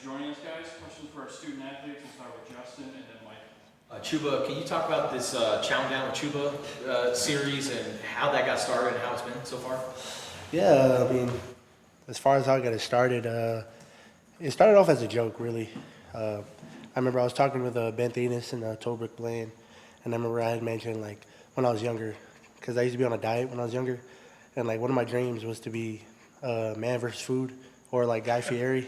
for joining us, guys. Questions for our student athletes. We'll start with Justin and then Mike. Chuba, can you talk about this Chow Down with Chuba series and how that got started and how it's been so far? Yeah, I mean, as far as how I got it started off as a joke, really. I remember I was talking with Ben Thanis and Tobrick Blaine, and I remember I had mentioned, like, when I was younger, because I used to be on a diet when I was younger, and, like, one of my dreams was to be Man vs. Food or, like, Guy Fieri.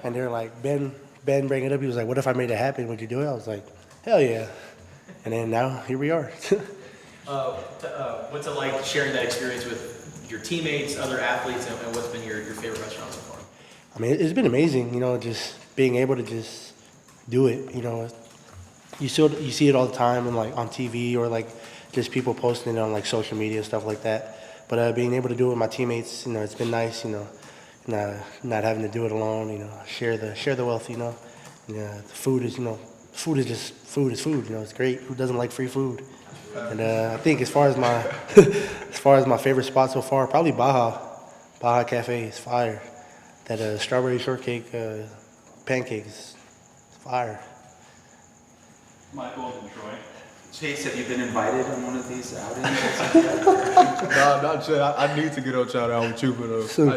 And they were like, Ben bring it up. He was like, what if I made it happen? Would you do it? I was like, hell yeah. And then now, here we are. What's it like sharing that experience with your teammates, other athletes, and what's been your favorite restaurant so far? I mean, it's been amazing, just being able to just do it, You see it all the time and like on TV or like just people posting it on like social media, stuff like that. But being able to do it with my teammates, it's been nice, not having to do it alone, share the wealth, Yeah, the food is, food is just food is food, it's great. Who doesn't like free food? And I think as far as my favorite spot so far, probably Baja Cafe is fire. That strawberry shortcake pancake is fire. Michael and Troy. Chase, have you been invited on one of these outings? No, not yet. I need to get on Chow Down with Chuba though. Soon.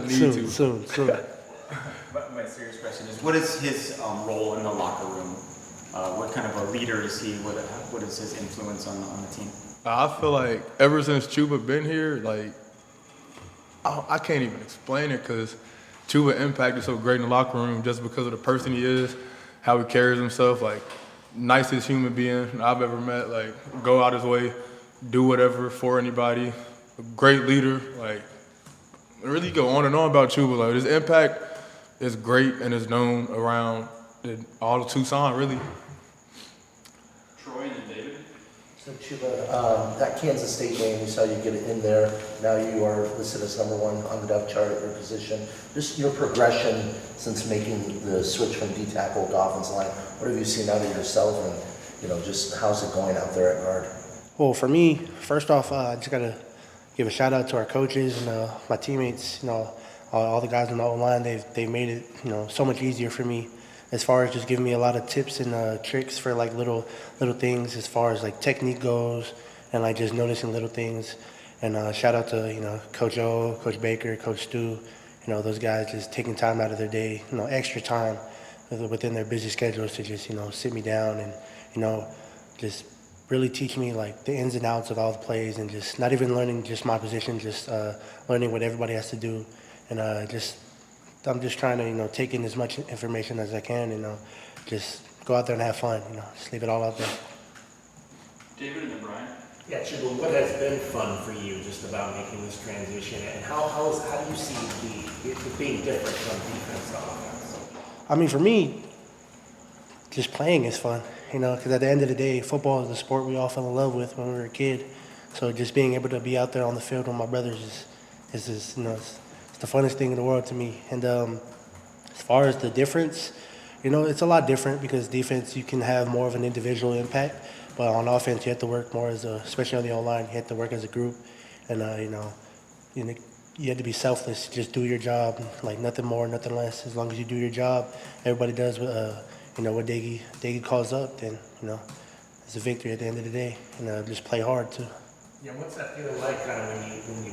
My serious question is, what is his role in the locker room? What kind of a leader is he? What is his influence on the team? I feel like ever since Chuba been here, like I can't even explain it because Chuba impact is so great in the locker room just because of the person he is, how he carries himself, like nicest human being I've ever met, like go out his way, do whatever for anybody, a great leader, like really go on and on about Chuba. Like his impact is great and is known around all of Tucson, really. Troy and then David. So Chuba, that Kansas State game, we saw you get it in there. Now you are listed as #1 on the depth chart at your position. Just your progression since making the switch from D tackle to offensive line. What have you seen out of yourself, and just how's it going out there at guard? Well, for me, first off, I just gotta give a shout out to our coaches and my teammates. All the guys on the O-line. They've made it so much easier for me, as far as just giving me a lot of tips and tricks for like little things as far as like technique goes, and like just noticing little things. And shout out to Coach O, Coach Baker, Coach Stu. Those guys just taking time out of their day, extra time within their busy schedules to just sit me down and just really teach me like the ins and outs of all the plays, and just not even learning just my position, just learning what everybody has to do, and I'm just trying to take in as much information as I can, and just go out there and have fun, just leave it all out there. David and then Brian. Yeah, Chuba, what has been fun for you just about making this transition, and how do you see it being different from defense to offense? I mean, for me, just playing is fun, because at the end of the day, football is the sport we all fell in love with when we were a kid. So just being able to be out there on the field with my brothers is just, it's the funnest thing in the world to me. And as far as the difference, it's a lot different because defense, you can have more of an individual impact. But on offense, you have to work more especially on the O-line, you have to work as a group. And, you have to be selfless, just do your job, like nothing more, nothing less. As long as you do your job, everybody does what Daggy calls up, then, it's a victory at the end of the day. And just play hard, too. Yeah, what's that feeling like kind of when you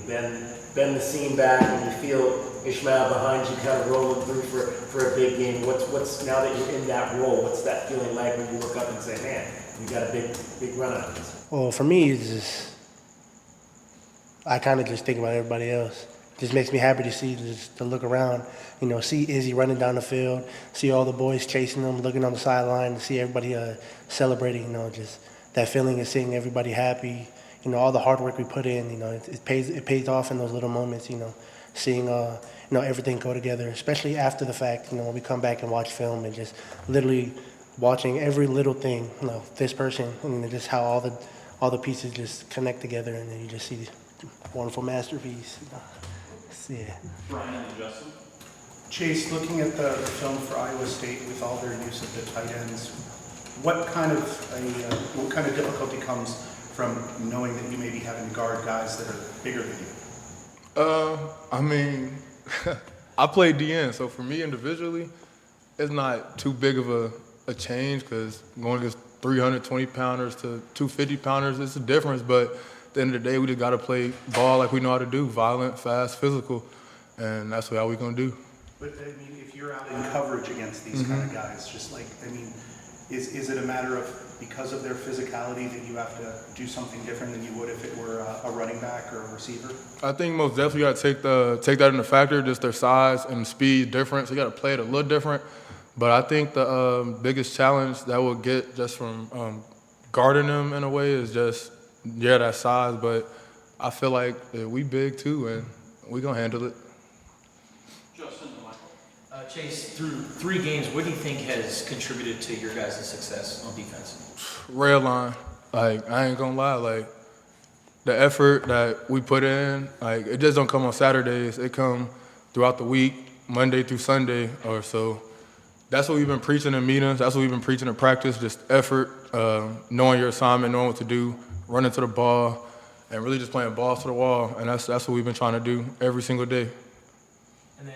bend the seam back and you feel Ishmael behind you kind of rolling through for a big game? What's now that you're in that role, what's that feeling like when you look up and say, man, we got a big run out of this? Well, for me, it's just, I kind of just think about everybody else. It just makes me happy to see, just to look around, see Izzy running down the field, see all the boys chasing them, looking on the sideline, see everybody celebrating, just that feeling of seeing everybody happy, all the hard work we put in, it pays off in those little moments, seeing, everything go together, especially after the fact, when we come back and watch film and just literally watching every little thing, this person, and just how all the pieces just connect together, and then you just see this wonderful masterpiece. Yeah. Brian and then Justin. Chase, looking at the film for Iowa State with all their use of the tight ends, what kind of difficulty comes from knowing that you may be having to guard guys that are bigger than you? I mean, I play DN, so for me individually, it's not too big of a change because going against 320-pounders to 250-pounders, it's a difference. But at the end of the day, we just got to play ball like we know how to do, violent, fast, physical, and that's what we're going to do. But I mean, if you're out in coverage against these kind of guys, just like, I mean, is it a matter of because of their physicality that you have to do something different than you would if it were a running back or a receiver? I think most definitely got to take that into factor, just their size and speed different. So you got to play it a little different. But I think the biggest challenge that we'll get just from guarding them in a way is just, that size. But I feel like we big too, and we going to handle it. Justin and Michael. Chase, through 3 games, what do you think has contributed to your guys' success on defense? Rail line. Like, I ain't going to lie. Like, the effort that we put in, like, it just don't come on Saturdays. It come throughout the week, Monday through Sunday or so. That's what we've been preaching in meetings. That's what we've been preaching in practice, just effort, knowing your assignment, knowing what to do, running to the ball, and really just playing balls to the wall. And that's what we've been trying to do every single day. And then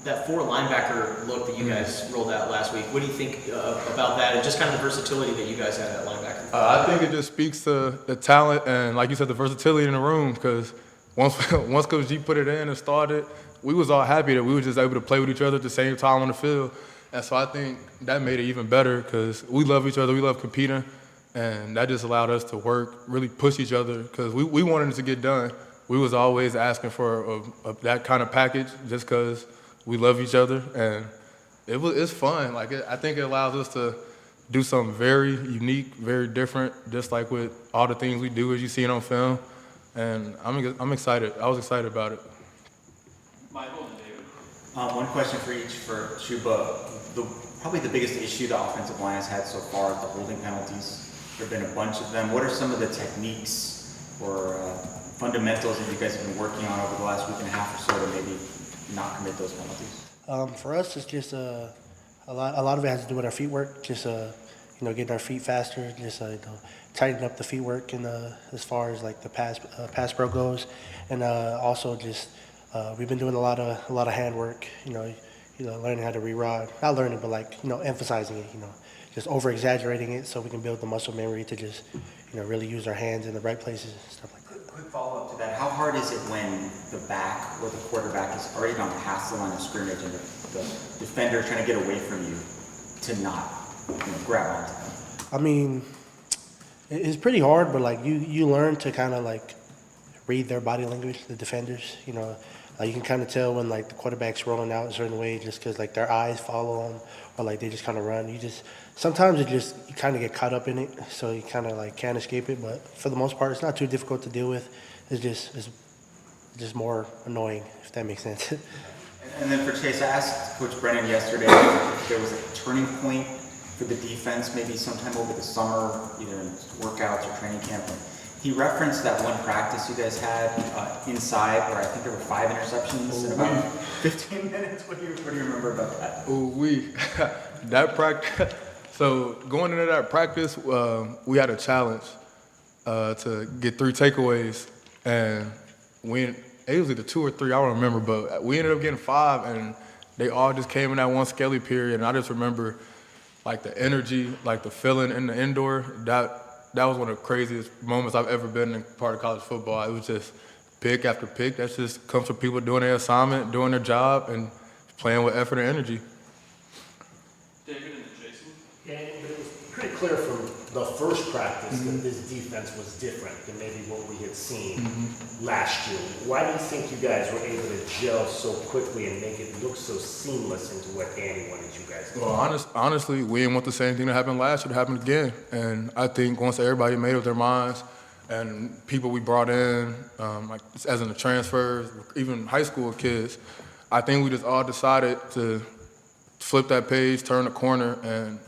that 4 linebacker look that you guys rolled out last week, what do you think about that and just kind of the versatility that you guys had at linebacker? I think it just speaks to the talent and, like you said, the versatility in the room because once Coach G put it in and started, we was all happy that we were just able to play with each other at the same time on the field. And so I think that made it even better because we love each other, we love competing, and that just allowed us to work, really push each other because we wanted it to get done. We was always asking for that kind of package just because we love each other, and it's fun. Like I think it allows us to do something very unique, very different, just like with all the things we do as you see it on film. And I'm excited. I was excited about it. Michael and David. One question for each for Chuba. Probably the biggest issue the offensive line has had so far is the holding penalties. There have been a bunch of them. What are some of the techniques or fundamentals that you guys have been working on over the last week and a half or so to maybe not commit those penalties? For us, it's just a lot of it has to do with our feet work. Just getting our feet faster. Just tighten up the feet work and as far as like the pass pro goes, and also just we've been doing a lot of hand work. Learning how to re-rod. Not learning, but emphasizing it. Just over exaggerating it so we can build the muscle memory to just really use our hands in the right places and stuff like that. Quick follow-up to that. How hard is it when the back or the quarterback is already gone past the line of scrimmage and the defender trying to get away from you to not grab onto them? I mean, it's pretty hard, but you learn to kind of read their body language, the defenders. You can kind of tell when the quarterback's rolling out a certain way just because their eyes follow them or they just kind of run. Sometimes you kind of get caught up in it, so you kind of can't escape it. But for the most part, it's not too difficult to deal with. It's just more annoying, if that makes sense. And then for Chase, I asked Coach Brennan yesterday if there was a turning point for the defense, maybe sometime over the summer, either in workouts or training camp. He referenced that one practice you guys had inside where I think there were 5 interceptions in about 15 minutes. What do you remember about that? That practice. So going into that practice, we had a challenge to get 3 takeaways, and it was either 2 or 3, I don't remember, but we ended up getting 5, and they all just came in that one skelly period, and I just remember the energy, the feeling in the indoor, that was one of the craziest moments I've ever been in part of college football. It was just pick after pick. That just comes from people doing their assignment, doing their job, and playing with effort and energy. David and Jason. Yeah, but it was pretty clear from the first practice that this defense was different than maybe what we had seen last year. Why do you think you guys were able to gel so quickly and make it look so seamless into what Andy wanted you guys to do? Well, honestly, we didn't want the same thing that happened last year to happen again. And I think once everybody made up their minds and people we brought in, as in the transfers, even high school kids, I think we just all decided to flip that page, turn the corner, and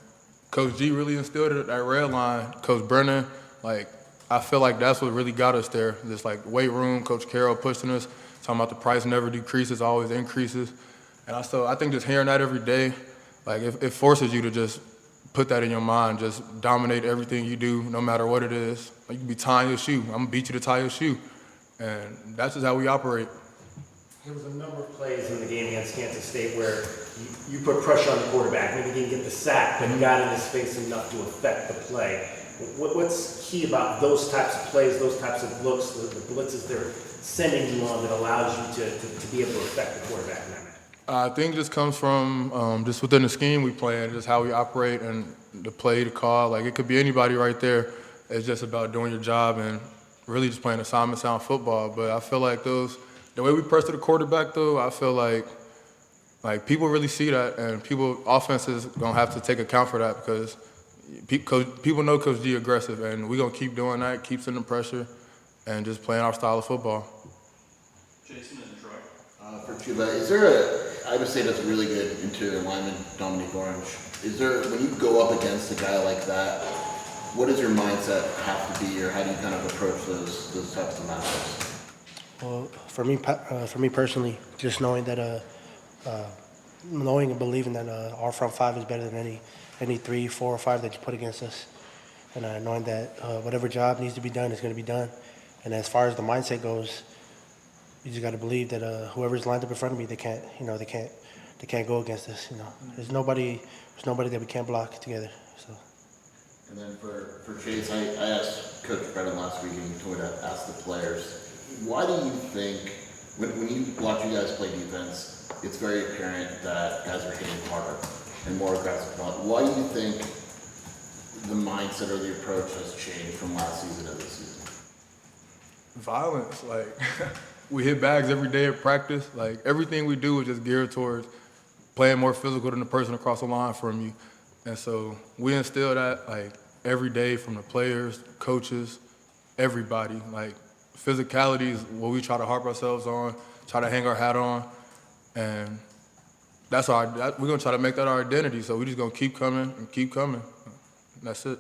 Coach G really instilled it at that red line. Coach Brennan, I feel like that's what really got us there. This weight room, Coach Carroll pushing us, talking about the price never decreases, always increases. And I think just hearing that every day, it forces you to just put that in your mind, just dominate everything you do, no matter what it is. You can be tying your shoe. I'm gonna beat you to tie your shoe. And that's just how we operate. There was a number of plays in the game against Kansas State where you put pressure on the quarterback, maybe he didn't get the sack, but got in his face enough to affect the play. What's key about those types of plays, those types of looks, the blitzes they're sending you on that allows you to be able to affect the quarterback in that manner? I think this comes from just within the scheme we play and just how we operate and the play, the call. Like, it could be anybody right there. It's just about doing your job and really just playing assignment sound football. But I feel like the way we press to the quarterback, though, I feel like people really see that, and offenses gonna have to take account for that because people know Coach G aggressive, and we're gonna keep doing that, keep sending pressure, and just playing our style of football. Jason and Troy. For Chuba, is there I would say that's a really good interior lineman, Dominic Orange. When you go up against a guy like that, what does your mindset have to be, or how do you kind of approach those types of matchups? Well, for me personally, just knowing that, knowing and believing that our front five is better than any 3, 4, or 5 that you put against us, and knowing that whatever job needs to be done is going to be done. And as far as the mindset goes, you just got to believe that whoever's lined up in front of me, they can't go against us. There's nobody that we can't block together. So. And then for Chase, I asked Coach Brennan last week, and he told me to ask the players, why do you think when you watch you guys play defense, it's very apparent that guys are hitting harder and more aggressive? Why do you think the mindset or the approach has changed from last season to this season? Violence, we hit bags every day at practice. Everything we do is just geared towards playing more physical than the person across the line from you. And so we instill that every day from the players, coaches, everybody. Physicality is what we try to harp ourselves on, try to hang our hat on, and we're gonna try to make that our identity. So we're just gonna keep coming and keep coming. That's it.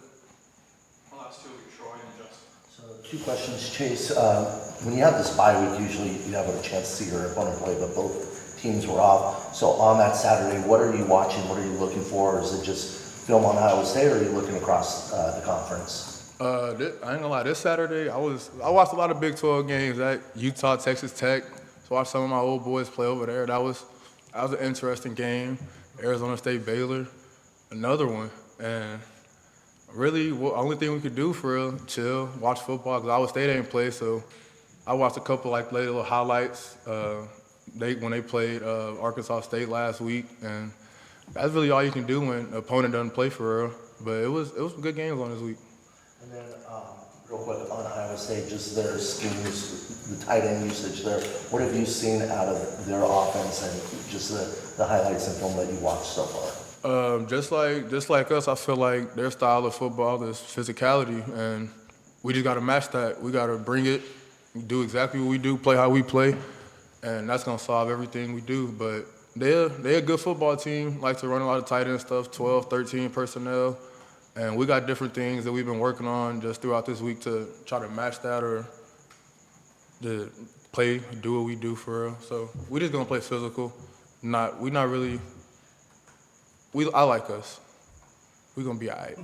I'll ask two of you, Troy and Justin. So 2 questions, Chase. When you have this bye week, usually you have a chance to see your opponent play, but both teams were off. So on that Saturday, what are you watching? What are you looking for? Is it just film on Iowa State, or are you looking across the conference? I ain't gonna lie, this Saturday, I watched a lot of Big 12 games at Utah, Texas Tech. So I watched some of my old boys play over there. That was an interesting game. Arizona State, Baylor, another one. And really, the only thing we could do for real, chill, watch football, because Iowa State ain't play. So I watched a couple little highlights when they played Arkansas State last week, and that's really all you can do when an opponent doesn't play for real. But it was some good games on this week. And then, real quick, on Iowa State, just their schemes, the tight end usage there. What have you seen out of their offense and just the highlights and film that you watched so far? Just like us, I feel like their style of football is physicality, and we just got to match that. We got to bring it, do exactly what we do, play how we play, and that's gonna solve everything we do. But they're a good football team, like to run a lot of tight end stuff, 12, 13 personnel. And we got different things that we've been working on just throughout this week to try to match that or to do what we do for real. So we're just gonna play physical. I like us. We're gonna be all right.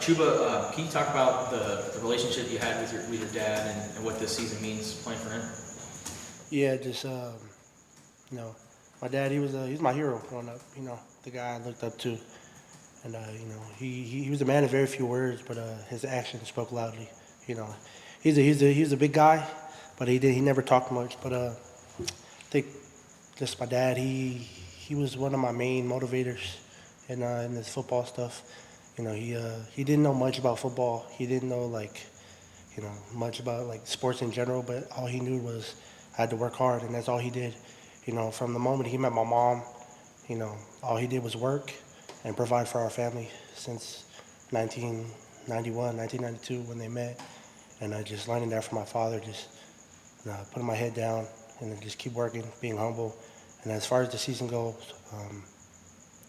Chuba, can you talk about the relationship you had with your dad and what this season means playing for him? Yeah, just my dad. He was my hero growing up. The guy I looked up to, and he was a man of very few words, but his actions spoke loudly. He's a big guy, but he never talked much. But I think just my dad. He was one of my main motivators in this football stuff. He didn't know much about football. He didn't know much about sports in general. But all he knew was I had to work hard, and that's all he did. From the moment he met my mom, all he did was work and provide for our family since 1991, 1992 when they met. And I just learning that from my father, just putting my head down and then just keep working, being humble. And as far as the season goes,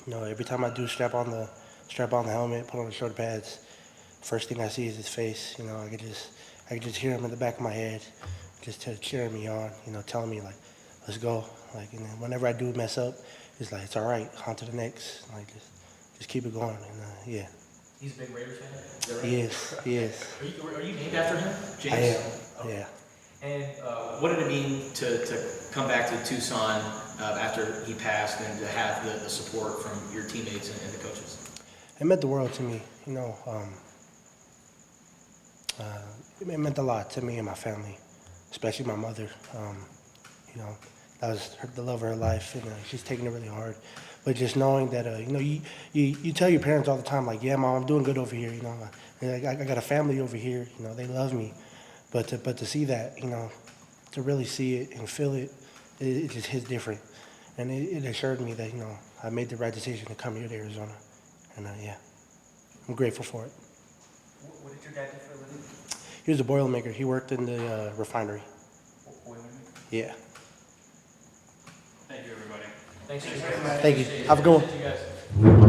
every time I do strap on the helmet, put on the shoulder pads, first thing I see is his face. I could just hear him in the back of my head, just cheering me on, telling me let's go. And then whenever I do mess up, it's it's all right, on to the next. Just keep it going. And yeah. He's a big Raiders fan? He is. Are you named after him? James? I am, yeah. And what did it mean to come back to Tucson after he passed and to have the support from your teammates and the coaches? It meant the world to me, it meant a lot to me and my family, especially my mother. That was the love of her life, and she's taking it really hard. But just knowing that, you tell your parents all the time, like, yeah, Mom, I'm doing good over here, and I got a family over here, they love me. But to see that, to really see it and feel it, it just hits different. And it assured me that, I made the right decision to come here to Arizona. And yeah, I'm grateful for it. What did your dad do for a living? He was a Boilermaker. He worked in the refinery. Yeah. Thank you, everybody. Thanks, Thank you. Have a good one. Thank you guys.